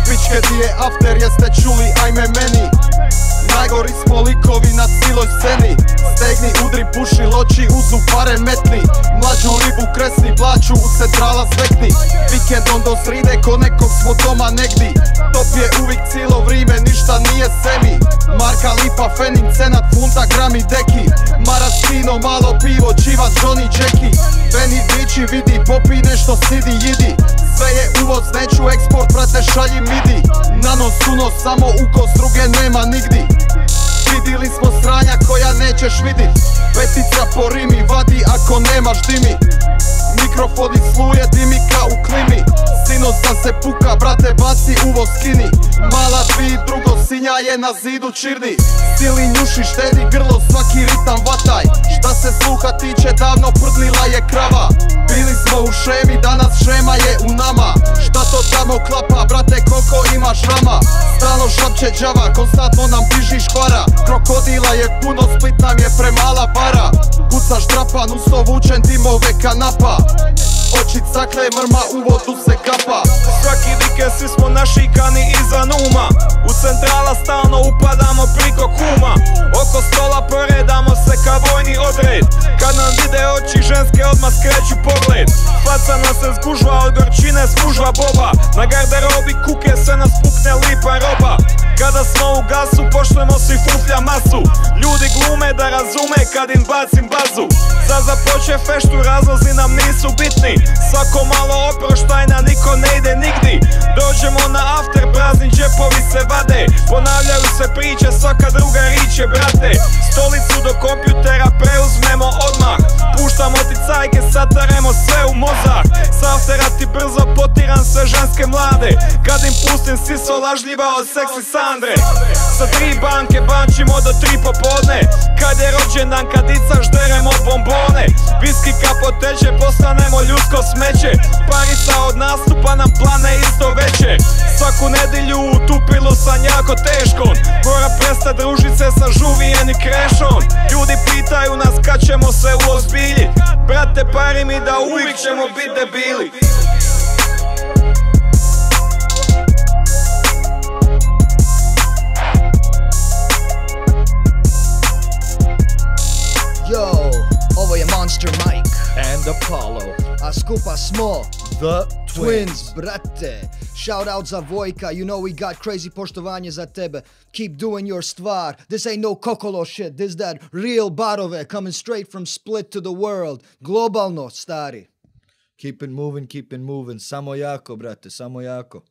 Pičke di je after, jeste čuli, ajme meni. Najgori smo likovi na ciloj sceni. Stegni, udri, puši, loči, uzu, pare metni. Mlađu ribu kresni, plaću u centrala zvekni. Vikendom do sride, ko nekog smo doma negdi. Top je uvijek cijelo vrime, ništa nije semi. Marka, lipa, fenin, cenat, funta, grami, deki. Marastino, malo pivo, čiva, Johnny, Jackie. Veni, diči, vidi, popi nešto, sidi, jidi. Sve je uvoz, neću eksport, brate, šalji midi. Nanos, unos, samo ukos, druge nema nigdi. Vidili smo sranja koja nećeš vidit. Petica po rimi, vadi ako nemaš dimi. Mikrofoni sluje, dimika u klimi. Sinoć da se puka, brate, baci uvo skini. Mala dvi, drugo sinja je na zidu čirni. Sili njuši, štedi grlo, svaki ritam vataj. Šta se sluha tiče, davno prdnila je krava. Bili smo u šemi, danas šema je u nama. Šta to tamo klapa, brate, koliko imaš rama? Stalno šapće đava, konstantno nam biži škvara. Krokodila je puno, Split nam je premala para. Pucaš drapan, usto vučen dimove kanapa. Oči cakle, mrma, u vodu se kapa. Svaki vikend svi smo našikani izvan uma. U centrala stalno upadamo priko kuma. Oko stola poredamo se ka vojni odred. Kad nam vide oči ženske odmah skreću pogled. Faca nas se zgužva, od gorčine spužva boba. Na garderobi kuke se nas pukne lipa roba. Kada smo u gasu pošlemo svi fuflja masu. Ljudi glume da razume kad im bacim bazu. Za započe feštu, razlozi nam nisu bitni. Svako malo oproštajna, niko ne ide nigdi. Dođemo na after, prazni džepovi se vade. Ponavljaju se priče, svaka druga riče, brate. Stolicu do kompjutera preuzmemo odmah. Puštamo ti cajke, sataremo sve u mozak. S aftera ti brzo potiram sve ženske mlade. Kad im pustim siso lažljiva od seksi Sandre. Sa 3 banke bančimo do 3 popodne. Kad je rođendan, kad ica žderemo bombone. Viski kapo teče, postanemo ljudsko smeće. Parica od nastupa nam plane isto veće. Svaku nedjelju u tupilu sam jako teškom. Mora prestat družit se sa žuvijen i krešom. Ljudi pitaju nas kad ćemo se uozbiljit. Brate, pari mi da uvijek ćemo bit debili. Yo, ovo je Monster Mike and Apollo, a skupa smo the Twins, brate. Shout out za Vojka, you know we got crazy poštovanje za tebe. Keep doing your stvar. This ain't no kokolo shit, this that real barove coming straight from Split to the world. Globalno, stari. Keep it moving, samo jako, brate, samo jako.